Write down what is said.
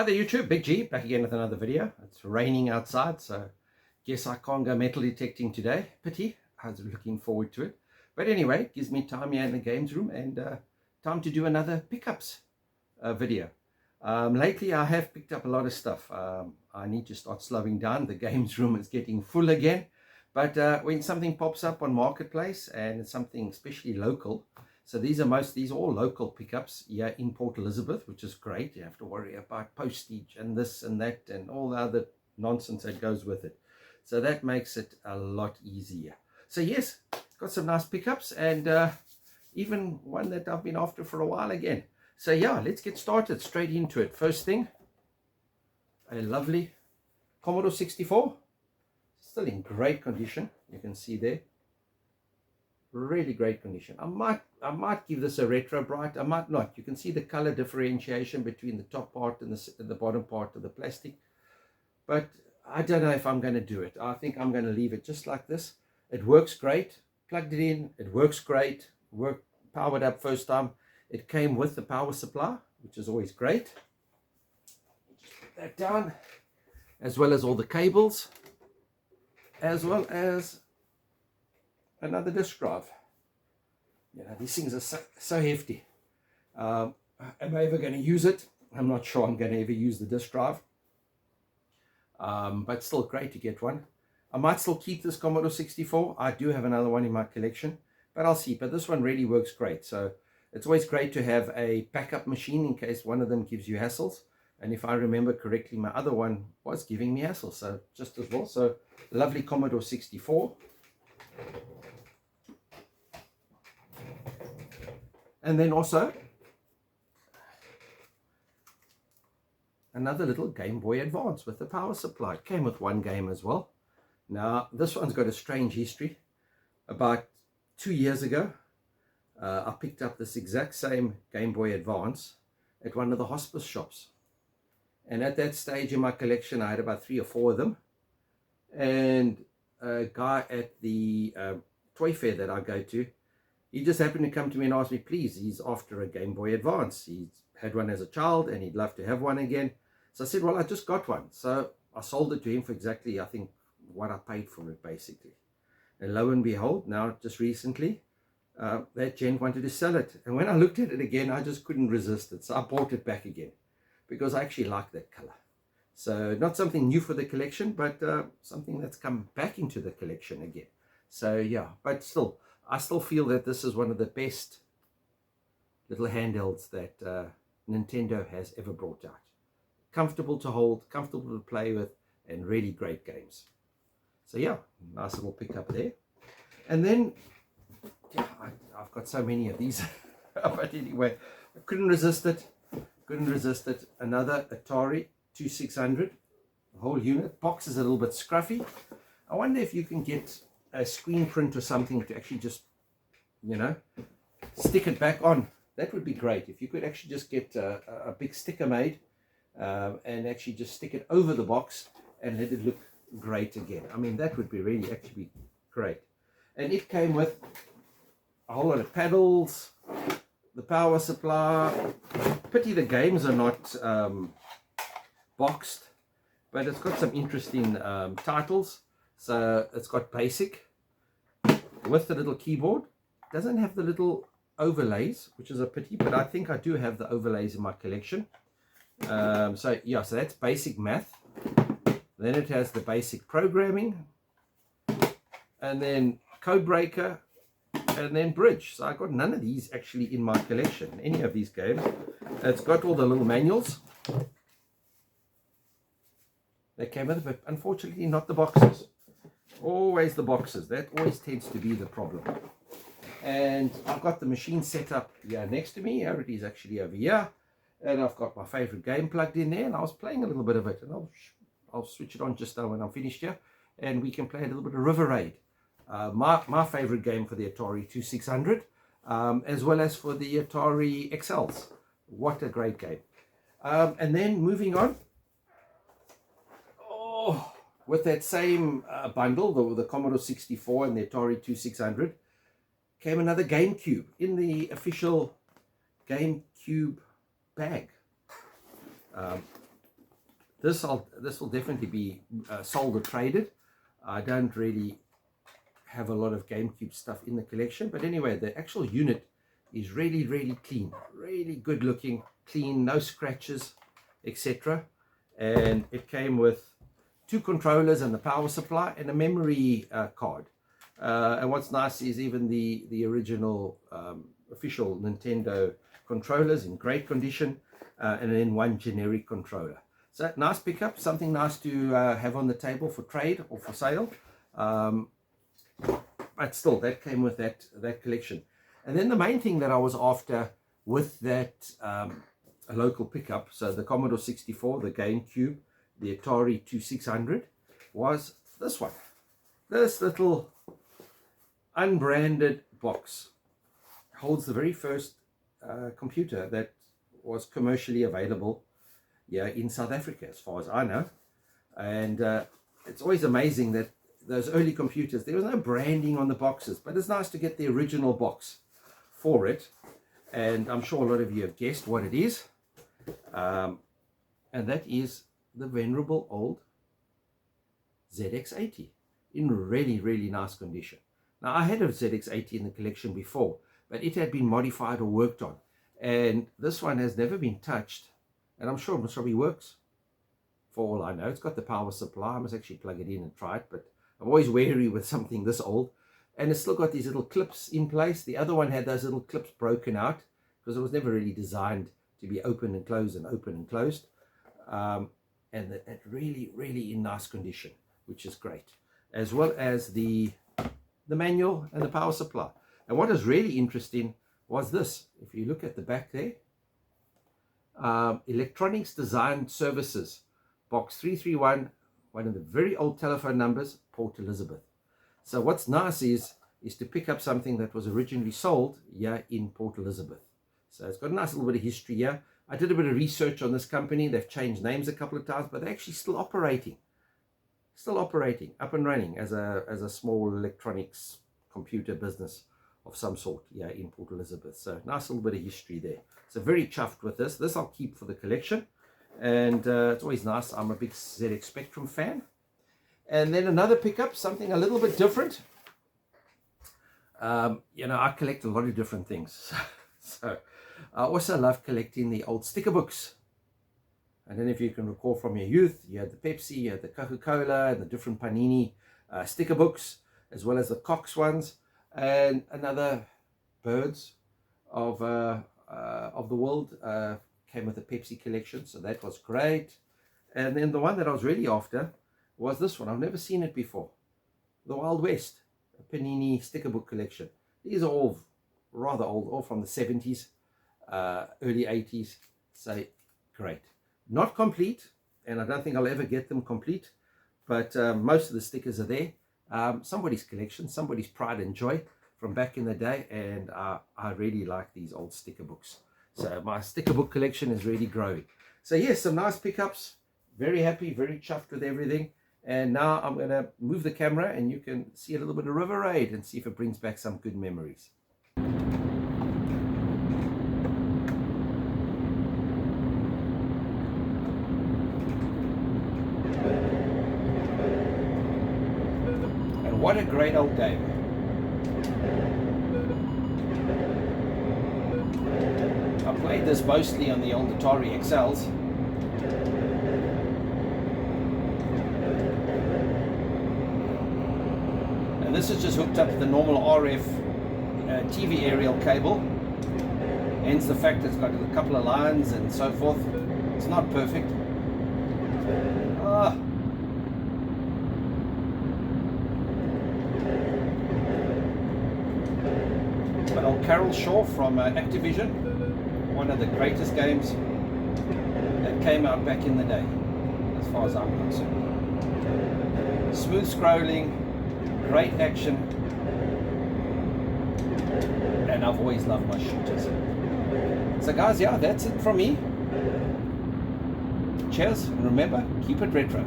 Hi there YouTube, Big G, back again with another video. It's raining outside, so guess I can't go metal detecting today. Pity, I was looking forward to it. But anyway, gives me time here in the games room and time to do another pickups video. Lately I have picked up a lot of stuff. I need to start slowing down. The games room is getting full again. But when something pops up on Marketplace and it's something especially local, so these are all local pickups here in Port Elizabeth, which is great. You have to worry about postage and this and that and all the other nonsense that goes with it. So that makes it a lot easier. So yes, got some nice pickups and even one that I've been after for a while again. So yeah, let's get started straight into it. First thing, a lovely Commodore 64. Still in great condition. You can see there. Really great condition. I might give this a retro bright. I might not. You can see the color differentiation between the top part and the bottom part of the plastic. But I don't know if I'm going to do it. I think I'm going to leave it just like this. It works great. Plugged it in. It works great. Powered up first time. It came with the power supply, which is always great. Just put that down, as well as all the cables, as well as another disk drive. You know, these things are so hefty. Am I ever going to use it? I'm not sure I'm going to ever use the disk drive. But still great to get one. I might still keep this Commodore 64. I do have another one in my collection, but I'll see. But this one really works great. So it's always great to have a backup machine in case one of them gives you hassles. And if I remember correctly, my other one was giving me hassles. So just as well. So lovely Commodore 64. And then also another little Game Boy Advance with the power supply. It came with one game as well. Now this one's got a strange history. About 2 years ago, I picked up this exact same Game Boy Advance at one of the hospice shops. And at that stage in my collection, I had about 3 or 4 of them. And a guy at the toy fair that I go to, he just happened to come to me and ask me, please, he's after a Game Boy Advance. He's had one as a child and he'd love to have one again. So I said, well, I just got one. So I sold it to him for exactly, I think, what I paid for it, basically. And lo and behold, now just recently, that gent wanted to sell it. And when I looked at it again, I just couldn't resist it. So I bought it back again because I actually like that color. So not something new for the collection, but something that's come back into the collection again. So yeah, but still, I still feel that this is one of the best little handhelds that Nintendo has ever brought out. Comfortable to hold, comfortable to play with, and really great games. So yeah, nice little pickup there. And then, yeah, I've got so many of these. But anyway, I couldn't resist it. Couldn't resist it. Another Atari 2600. The whole unit. Box is a little bit scruffy. I wonder if you can get a screen print or something to actually just, you know, stick it back on. That would be great. If you could actually just get a big sticker made and actually just stick it over the box and let it look great again. I mean, that would be really actually great. And it came with a whole lot of paddles, the power supply. Pity the games are not boxed, but it's got some interesting titles. So it's got basic with the little keyboard. It doesn't have the little overlays, which is a pity, but I think I do have the overlays in my collection. So yeah, so that's basic math. Then it has the basic programming, and then code breaker, and then bridge. So I got none of these actually in my collection, any of these games. It's got all the little manuals that came with it, but unfortunately not the boxes. Always the boxes. That always tends to be the problem. And I've got the machine set up here next to me. Here it is actually over here. And I've got my favorite game plugged in there. And I was playing a little bit of it. And I'll switch it on just now when I'm finished here. And we can play a little bit of River Raid. My favorite game for the Atari 2600. As well as for the Atari XLs. What a great game. And then moving on. Oh, with that same bundle, the Commodore 64 and the Atari 2600, came another GameCube in the official GameCube bag. this will definitely be sold or traded. I don't really have a lot of GameCube stuff in the collection, but anyway, the actual unit is really, really clean, really good looking, clean, no scratches, etc. And it came with 2 controllers and the power supply and a memory card. And what's nice is even the original official Nintendo controllers in great condition, and then 1 generic controller. So nice pickup, something nice to have on the table for trade or for sale. But still, that came with that collection. And then the main thing that I was after with that a local pickup, so the Commodore 64, the GameCube, the Atari 2600, was this one. This little unbranded box holds the very first computer that was commercially available here in South Africa, as far as I know. And it's always amazing that those early computers, there was no branding on the boxes, but it's nice to get the original box for it. And I'm sure a lot of you have guessed what it is. And that is the venerable old ZX80 in really, really nice condition. Now, I had a ZX80 in the collection before, but it had been modified or worked on. And this one has never been touched. And I'm sure it probably works, for all I know. It's got the power supply. I must actually plug it in and try it, but I'm always wary with something this old. And it's still got these little clips in place. The other one had those little clips broken out because it was never really designed to be open and closed and open and closed. And it really, really in nice condition, which is great. As well as the manual and the power supply. And what is really interesting was this. If you look at the back there, Electronics Design Services, box 331, one of the very old telephone numbers, Port Elizabeth. So what's nice is to pick up something that was originally sold here in Port Elizabeth. So it's got a nice little bit of history here. I did a bit of research on this company. They've changed names a couple of times, but they're actually still operating, up and running as a small electronics computer business of some sort here in Port Elizabeth. So nice little bit of history there. So very chuffed with this. This I'll keep for the collection. And it's always nice. I'm a big ZX Spectrum fan. And then another pickup, something a little bit different. You know, I collect a lot of different things. So I also love collecting the old sticker books. I don't know if you can recall from your youth, you had the Pepsi, you had the Coca-Cola, and the different Panini sticker books, as well as the Cox ones, and another Birds of the World came with a Pepsi collection, so that was great. And then the one that I was really after was this one. I've never seen it before. The Wild West, a Panini sticker book collection. These are all rather old, all from the 70s, early 80s. So great. Not complete, and I don't think I'll ever get them complete, but most of the stickers are there. Somebody's collection, somebody's pride and joy from back in the day, and I really like these old sticker books. So my sticker book collection is really growing. So yes, some nice pickups. Very happy, very chuffed with everything. And now I'm going to move the camera and you can see a little bit of River Raid and see if it brings back some good memories. And what a great old game. I played this mostly on the old Atari XLs. And this is just hooked up to the normal RF TV aerial cable. Hence the fact it's got a couple of lines and so forth. It's not perfect. But old Carol Shaw from Activision, one of the greatest games that came out back in the day, as far as I'm concerned. Smooth scrolling, great action, and I've always loved my shooters. So guys, yeah, that's it from me. Cheers, and remember, keep it retro.